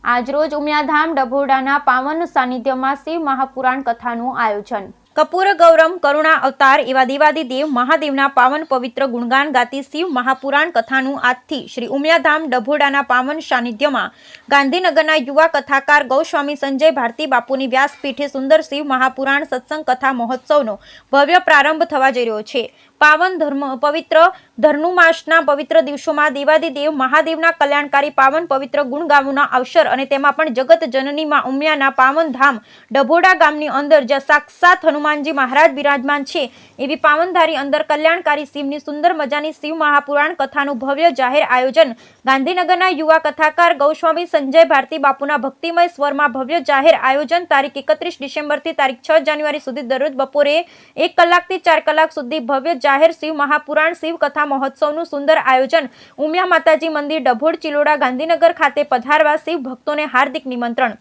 આજરોજ ઉમિયાધામ ડભોડાના પાવન સાનિધ્યમાં શિવ મહાપુરાણ કથાનું આયોજન। કપૂર ગૌરમ કરુણા અવતાર એવા દેવાદિદેવ મહાદેવના પાવન પવિત્ર ગુણગાન ગાતી શિવ મહાપુરાણ કથાનું આજથી શ્રી ઉમિયાધામ ડભોડાના પાવન સાનિધ્યમાં ગાંધીનગરના યુવા કથાકાર ગૌસ્વામી સંજય ભારતી બાપુની વ્યાસપીઠે સુંદર શિવ મહાપુરાણ સત્સંગ કથા મહોત્સવનો ભવ્ય પ્રારંભ થવા જઈ રહ્યો છે। પાવન પવિત્ર ધનુર્માસના પવિત્ર દિવસોમાં દેવાદિદેવ મહાદેવના કલ્યાણકારી પાવન પવિત્ર ગુણ ગાવાના અવસર અને તેમાં પણ જગત જનની માં ઉમિયાના પાવન ધામ ડભોડા ગામની અંદર જ્યાં સાક્ષાત હનુમાનજી મહારાજ બિરાજમાન છે એવી પાવનધારી અંદર કલ્યાણકારી શિવની સુંદર મજાની શિવ મહાપુરાણ કથાનું ભવ્ય જાહેર આયોજન ગાંધીનગરના યુવા કથાકાર ગૌસ્વામી સંજય ભારતી બાપુના ભક્તિમય સ્વરમાં ભવ્ય જાહેર આયોજન તારીખ 31 ડિસેમ્બરથી તારીખ 6 જાન્યુઆરી સુધી દરરોજ બપોરે 1 કલાકથી 4 કલાક સુધી ભવ્ય જાહેર શિવ મહાપુરાણ શિવ કથા મહોત્સવનું સુંદર આયોજન ઉમિયા માતાજી મંદિર ડભોડ ચિલોડા ગાંધીનગર ખાતે પધારવા શિવ ભક્તોને હાર્દિક નિમંત્રણ।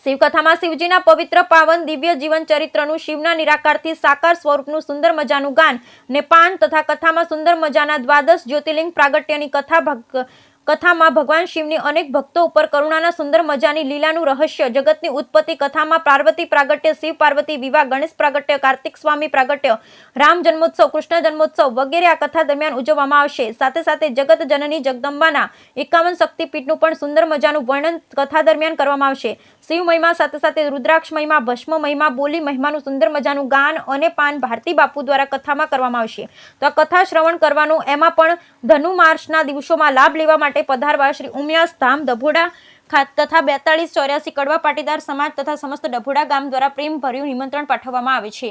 શિવકથામાં શિવજીના પવિત્ર પાવન દિવ્ય જીવન ચરિત્રનું શિવના નિરાકારથી સાકાર સ્વરૂપનું સુંદર મજાનું ગાન ને પાન તથા કથામાં સુંદર મજાના દ્વાદશ જ્યોતિર્લિંગ પ્રાગટ્યની કથામાં ભગવાન શિવની અનેક ભક્તો ઉપર કરુણાના સુંદર મજાની લીલાનું રહસ્ય જગતની ઉત્પત્તિ કથામાં પાર્વતી પ્રાગટ્ય શિવ પાર્વતી વિવાહ ગણેશ પ્રાગટ્ય કાર્તિક સ્વામી પ્રાગટ્ય રામ જન્મોત્સવ કૃષ્ણ જન્મોત્સવ વગેરે આ કથા દરમિયાન ઉજવવામાં આવશે। સાથે સાથે જગત જનની જગદંબાના 51 શક્તિપીઠનું પણ સુંદર મજાનું વર્ણન કથા દરમિયાન કરવામાં આવશે। શિવ મહિમા સાથે સાથે રુદ્રાક્ષ મહિમા ભસ્મ મહિમા બોલી મહિમાનું સુંદર મજાનું ગાન અને પાન ભારતી બાપુ દ્વારા કથામાં કરવામાં આવશે। તો આ કથા શ્રવણ કરવાનું એમાં પણ ધનુર્માસના દિવસોમાં લાભ લેવા માટે પધારવા શ્રી ઉમિયા ધામ ડભોડા તથા 4284 કડવા પાટીદાર સમાજ તથા સમસ્ત ડભોડા ગામ દ્વારા પ્રેમ ભર્યું નિમંત્રણ પાઠવવામાં આવે છે।